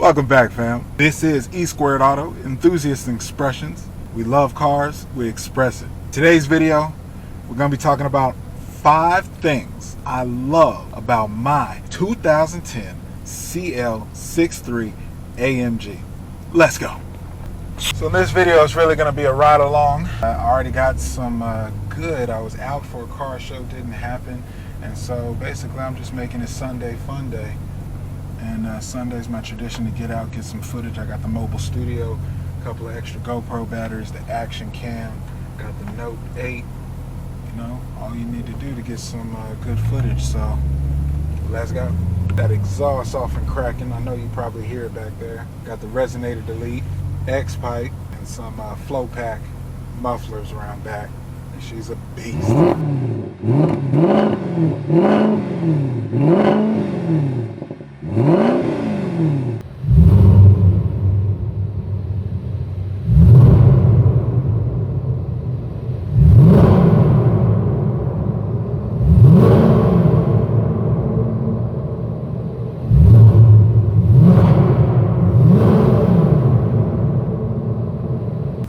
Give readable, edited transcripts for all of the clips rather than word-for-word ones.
Welcome back, fam. This is E Squared Auto, Enthusiast Expressions. We love cars, we express it. Today's video, we're going to be talking about 5 things I love about my 2010 CL63 AMG. Let's go. So this video is really going to be a ride along. I already got some good. I was out for a car show, didn't happen. And so basically I'm just making it Sunday fun day. And Sunday's my tradition to get out, get some footage. I got the mobile studio, a couple of extra GoPro batteries, the action cam, got the Note 8. You know, all you need to do to get some good footage. So let's go. That exhaust off and cracking. I know you probably hear it back there. Got the resonator delete, X pipe, and some flow pack mufflers around back. And she's a beast.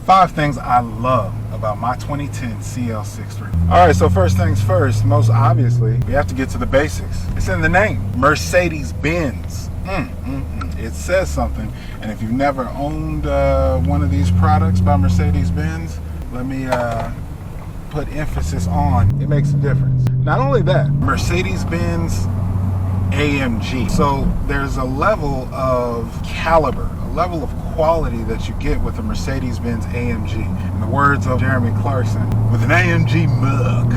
Five things I love about my 2010 CL63. Alright, so first things first, most obviously, we have to get to the basics. It's in the name, Mercedes-Benz. It says something, and if you've never owned one of these products by Mercedes-Benz, let me put emphasis on, it makes a difference. Not only that, Mercedes-Benz AMG. So there's a level of caliber, a level of quality that you get with a Mercedes-Benz AMG. In the words of Jeremy Clarkson, with an AMG mug,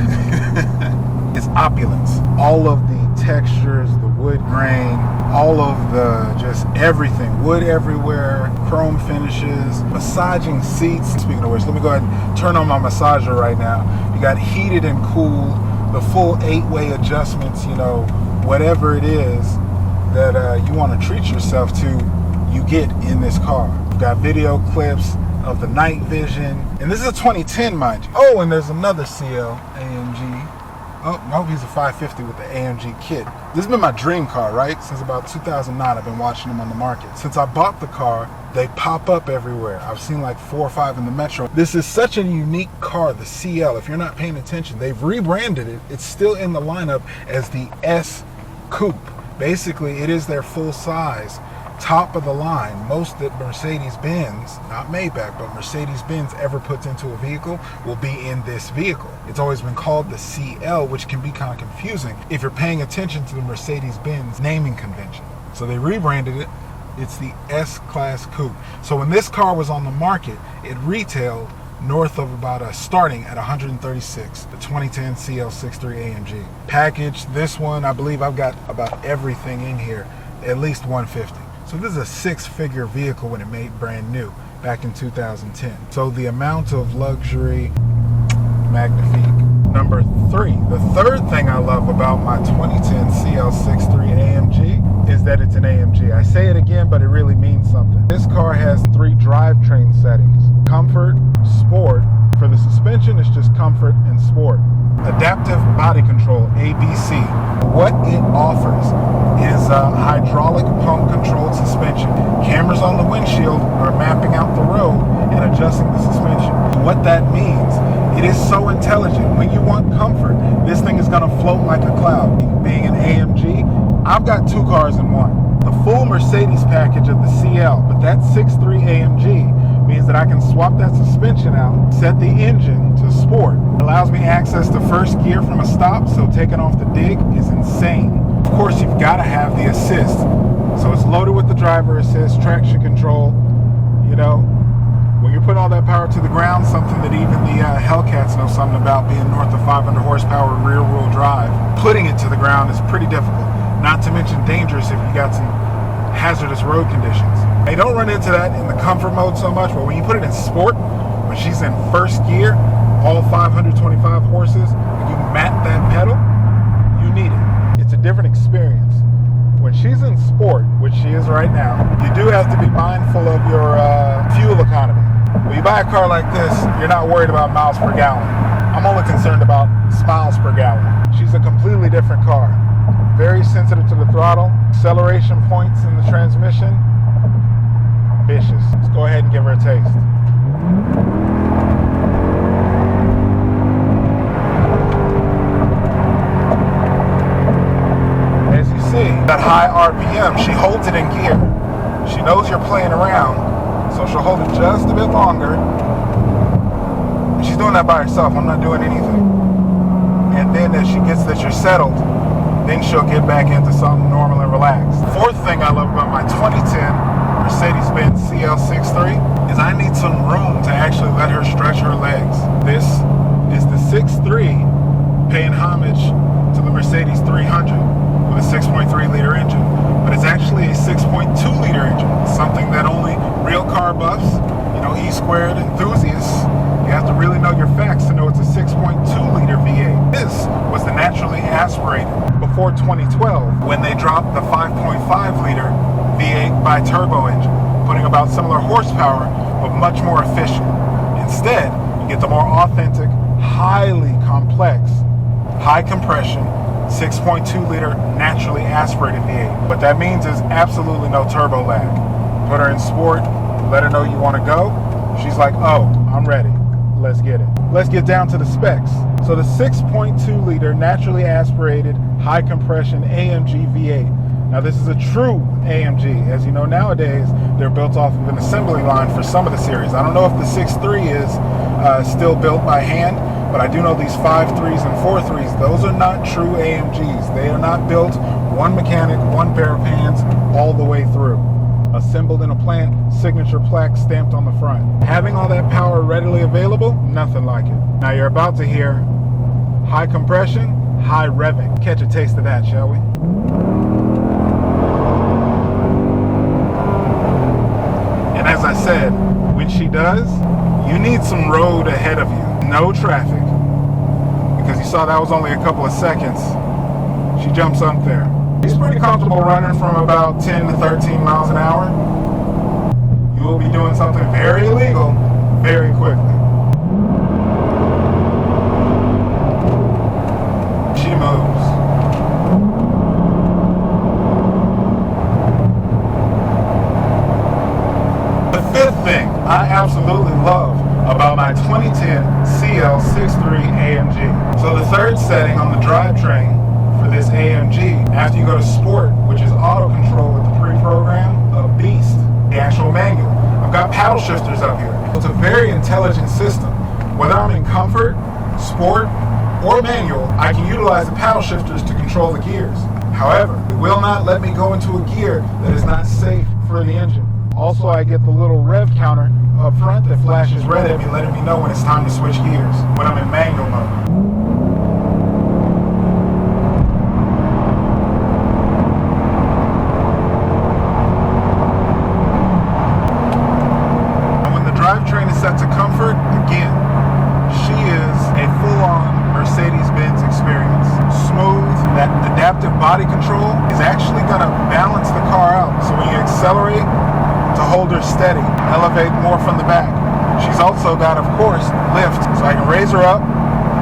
it's opulence. All of the textures, the wood grain, all of the just everything, wood everywhere, chrome finishes, massaging seats. Speaking of which, let me go ahead and turn on my massager right now. You got heated and cooled, the full 8-way adjustments, you know, whatever it is that you want to treat yourself to, you get in this car. You've got video clips of the night vision, and this is a 2010, mind you. Oh, and there's another CL AMG. Oh, no, he's a 550 with the AMG kit. This has been my dream car, right? Since about 2009, I've been watching them on the market. Since I bought the car, they pop up everywhere. I've seen like 4 or 5 in the Metro. This is such a unique car, the CL. If you're not paying attention, they've rebranded it. It's still in the lineup as the S Coupe. Basically, it is their full size, top of the line. Most that Mercedes-Benz, not Maybach, but Mercedes-Benz ever puts into a vehicle will be in this vehicle. It's always been called the CL, which can be kind of confusing if you're paying attention to the Mercedes-Benz naming convention. So they rebranded it. It's the S-Class Coupe. So when this car was on the market, it retailed north of about starting at 136, the 2010 CL63 AMG. Package, this one, I believe I've got about everything in here, at least 150. So this is a 6-figure vehicle when it made brand new back in 2010. So the amount of luxury, magnifique. Number 3, the third thing I love about my 2010 CL63 AMG is that it's an AMG. I say it again, but it really means something. This car has 3 drivetrain settings: comfort, sport. For the suspension, it's just comfort and sport. Adaptive body control, ABC. What it offers is a hydraulic pump controlled suspension. Cameras on the windshield are mapping out the road and adjusting the suspension. What that means, it is so intelligent. When you want comfort, this thing is gonna float like a cloud. Being an AMG, I've got 2 cars in one. The full Mercedes package of the CL, but that 63 AMG means that I can swap that suspension out, set the engine to sport. It allows me access to first gear from a stop, so taking off the dig is insane. Of course, you've got to have the assist. So it's loaded with the driver assist, traction control. You know, when you're putting all that power to the ground, something that even the Hellcats know something about, being north of 500 horsepower rear-wheel drive, putting it to the ground is pretty difficult. Not to mention dangerous if you got some hazardous road conditions. They don't run into that in the comfort mode so much, but when you put it in sport, when she's in first gear, all 525 horses, when you mat that pedal, you need it. It's a different experience. When she's in sport, which she is right now, you do have to be mindful of your fuel economy. When you buy a car like this, you're not worried about miles per gallon. I'm only concerned about miles per gallon. She's a completely different car. Very sensitive to the throttle, acceleration points in the transmission, delicious. Let's go ahead and give her a taste. As you see, that high RPM, she holds it in gear. She knows you're playing around, so she'll hold it just a bit longer. She's doing that by herself. I'm not doing anything. And then as she gets that you're settled, then she'll get back into something normal and relaxed. Fourth thing I love about my 2010 Mercedes-Benz CL63 is I need some room to actually let her stretch her legs. This is the 6.3 paying homage to the Mercedes 300 with a 6.3 liter engine, but it's actually a 6.2 liter engine, something that only real car buffs, E-squared enthusiasts, you have to really know your facts to know it's a 6.2 liter V8. This was the naturally aspirated before 2012 when they dropped the 5.5 liter V8 bi-turbo engine, putting about similar horsepower but much more efficient. Instead, you get the more authentic, highly complex, high compression 6.2 liter naturally aspirated V8. What that means is absolutely no turbo lag. Put her in sport, let her know you want to go. She's like, oh, I'm ready. Let's get it. Let's get down to the specs. So the 6.2 liter naturally aspirated high compression AMG V8. Now this is a true AMG. As you know, nowadays they're built off of an assembly line for some of the series. I don't know if the 6.3 is still built by hand, but I do know these 5.3s and 4.3s, those are not true AMGs. They are not built one mechanic, one pair of hands all the way through. Assembled in a plant, signature plaque stamped on the front. Having all that power readily available, nothing like it. Now you're about to hear high compression, high revving. Catch a taste of that, shall we? And as I said, when she does, you need some road ahead of you. No traffic. Because you saw that was only a couple of seconds. She jumps up there. She's pretty comfortable running from about 10 to 13 miles an hour. You will be doing something very illegal very quickly. She moves. The fifth thing I absolutely love about my 2010 CL63 AMG. So the third setting on the drivetrain for this AMG, after you go to sport, which is auto control with the pre-program, a beast. The actual manual. I've got paddle shifters up here. It's a very intelligent system. Whether I'm in comfort, sport, or manual, I can utilize the paddle shifters to control the gears. However, it will not let me go into a gear that is not safe for the engine. Also, I get the little rev counter up front that flashes red at me, letting me know when it's time to switch gears, when I'm in manual mode. Drivetrain is set to comfort. Again, she is a full-on Mercedes-Benz experience. Smooth, that adaptive body control is actually going to balance the car out. So when you accelerate, to hold her steady, elevate more from the back. She's also got, of course, lift, so I can raise her up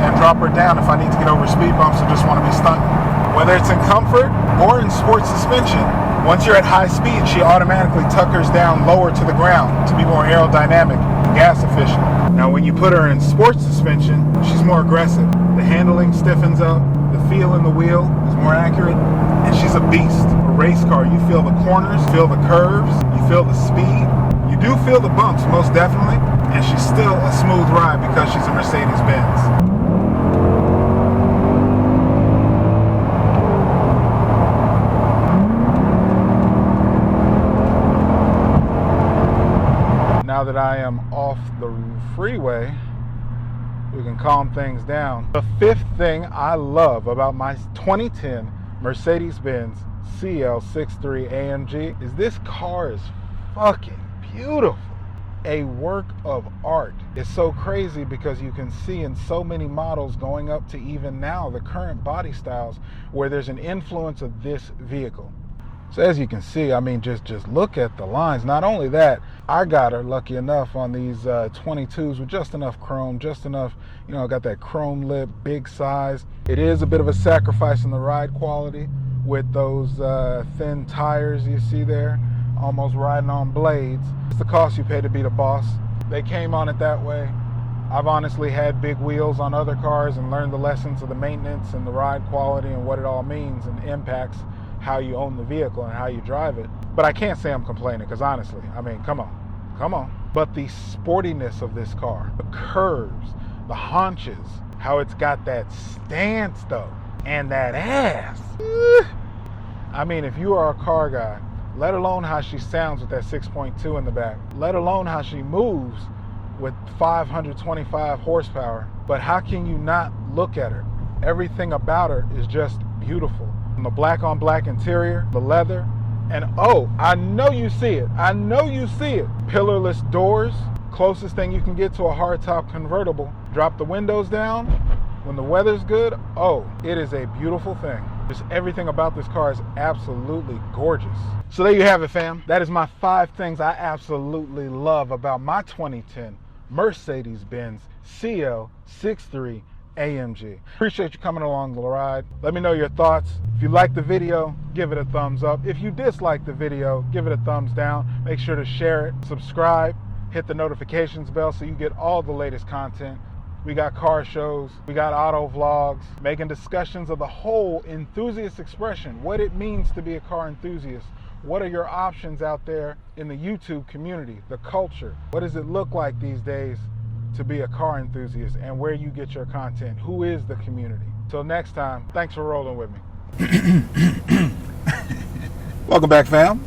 and drop her down if I need to get over speed bumps or just want to be stunting. Whether it's in comfort or in sport suspension, once you're at high speed, she automatically tuckers down lower to the ground to be more aerodynamic, gas efficient. Now when you put her in sports suspension, she's more aggressive. The handling stiffens up, the feel in the wheel is more accurate, and she's a beast. A race car, you feel the corners, feel the curves, you feel the speed. You do feel the bumps, most definitely, and she's still a smooth ride because she's a Mercedes-Benz. Now that I am off the freeway, we can calm things down. The fifth thing I love about my 2010 Mercedes-Benz CL63 AMG is this car is fucking beautiful. A work of art. It's so crazy because you can see in so many models going up to even now the current body styles where there's an influence of this vehicle. So as you can see, I mean, just look at the lines. Not only that, I got her lucky enough on these 22s with just enough chrome, just enough, got that chrome lip, big size. It is a bit of a sacrifice in the ride quality with those thin tires you see there. almost riding on blades. It's the cost you pay to be the boss. They came on it that way. I've honestly had big wheels on other cars and learned the lessons of the maintenance and the ride quality and what it all means and impacts how you own the vehicle and how you drive it. But I can't say I'm complaining, because honestly, I mean, come on. But the sportiness of this car, the curves, the haunches, how it's got that stance though, and that ass. I mean, if you are a car guy, let alone how she sounds with that 6.2 in the back, let alone how she moves with 525 horsepower, but how can you not look at her? Everything about her is just beautiful. From the black on black interior, the leather, and oh, I know you see it. Pillarless doors, closest thing you can get to a hardtop convertible. Drop the windows down when the weather's good. Oh, it is a beautiful thing. Just everything about this car is absolutely gorgeous. So there you have it, fam. That is my 5 things I absolutely love about my 2010 Mercedes-Benz CL63 AMG. Appreciate you coming along the ride. Let me know your thoughts. If you like the video, give it a thumbs up. If you dislike the video, give it a thumbs down. Make sure to share it, subscribe, hit the notifications bell so you get all the latest content. We got car shows, we got auto vlogs, making discussions of the whole enthusiast expression, what it means to be a car enthusiast. What are your options out there in the YouTube community, the culture? What does it look like these days to be a car enthusiast, and where you get your content? Who is the community? Till next time, thanks for rolling with me. Welcome back, fam.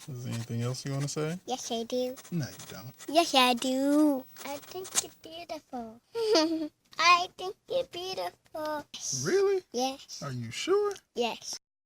Is there anything else you want to say? Yes, I do. No, you don't. Yes, I do. I think you're beautiful. I think you're beautiful. Really? Yes. Are you sure? Yes.